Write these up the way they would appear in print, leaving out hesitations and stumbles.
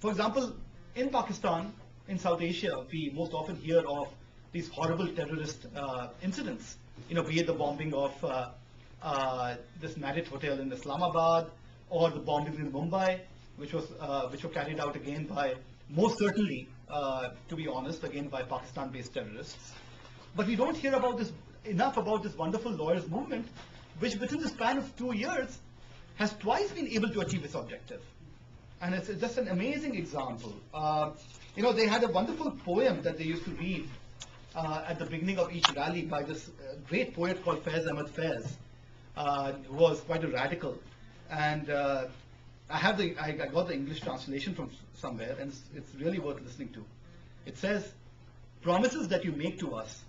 For example, in Pakistan, in South Asia, we most often hear of these horrible terrorist incidents. Be it the bombing of this Marriott hotel in Islamabad, or the bombings in Mumbai, which were carried out again by, most certainly, to be honest, again by Pakistan-based terrorists. But we don't hear enough about this wonderful lawyers' movement, which within the span of 2 years has twice been able to achieve its objective. And it's just an amazing example. They had a wonderful poem that they used to read at the beginning of each rally by this great poet called Faiz Ahmad Faiz, who was quite a radical. And I got the English translation from somewhere, and it's really worth listening to. It says, "Promises that you make to us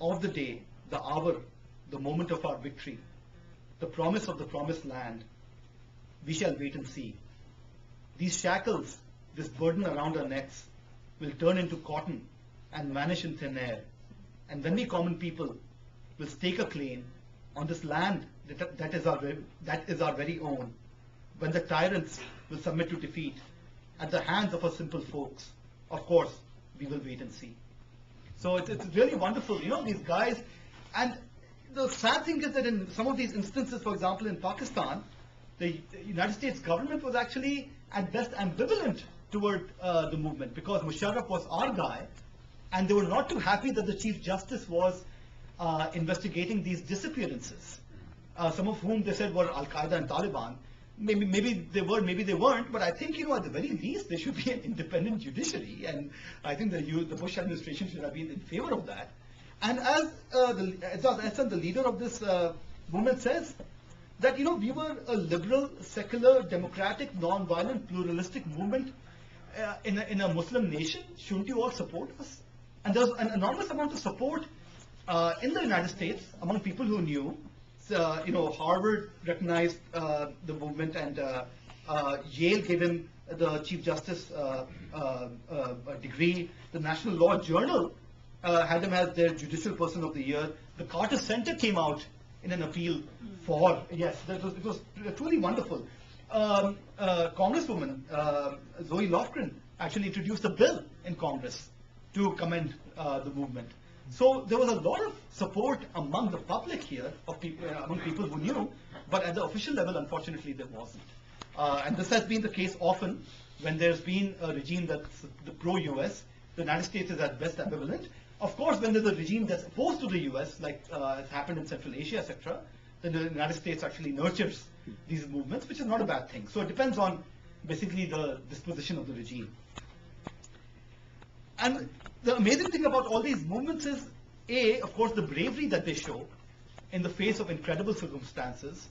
of the day, the hour, the moment of our victory, the promise of the promised land, we shall wait and see. These shackles, this burden around our necks, will turn into cotton and vanish in thin air. And when we common people will stake a claim on this land that is our very own, when the tyrants will submit to defeat at the hands of our simple folks, of course, we will wait and see." So it's really wonderful, these guys. And the sad thing is that in some of these instances, for example, in Pakistan, the United States government was actually at best ambivalent toward the movement, because Musharraf was our guy, and they were not too happy that the Chief Justice was investigating these disappearances, some of whom they said were Al-Qaeda and Taliban. Maybe they were, maybe they weren't, but I think, at the very least, there should be an independent judiciary, and I think the Bush administration should have been in favor of that. And as the leader of this movement says, that, we were a liberal, secular, democratic, non-violent, pluralistic movement in a Muslim nation. Shouldn't you all support us? And there's an enormous amount of support in the United States among people who knew. Harvard recognized the movement, and Yale gave him the Chief Justice degree. The National Law Journal had him as their Judicial Person of the Year. The Carter Center came out in an appeal for, yes, it was truly wonderful. Congresswoman Zoe Lofgren actually introduced a bill in Congress to commend the movement. So there was a lot of support among the public here, among people who knew, but at the official level, unfortunately, there wasn't. And this has been the case often when there's been a regime that's the pro-US. The United States is at best ambivalent. Of course, when there's a regime that's opposed to the US, like has happened in Central Asia, etc., then the United States actually nurtures these movements, which is not a bad thing. So it depends on basically the disposition of the regime. And the amazing thing about all these movements is, of course, the bravery that they show in the face of incredible circumstances.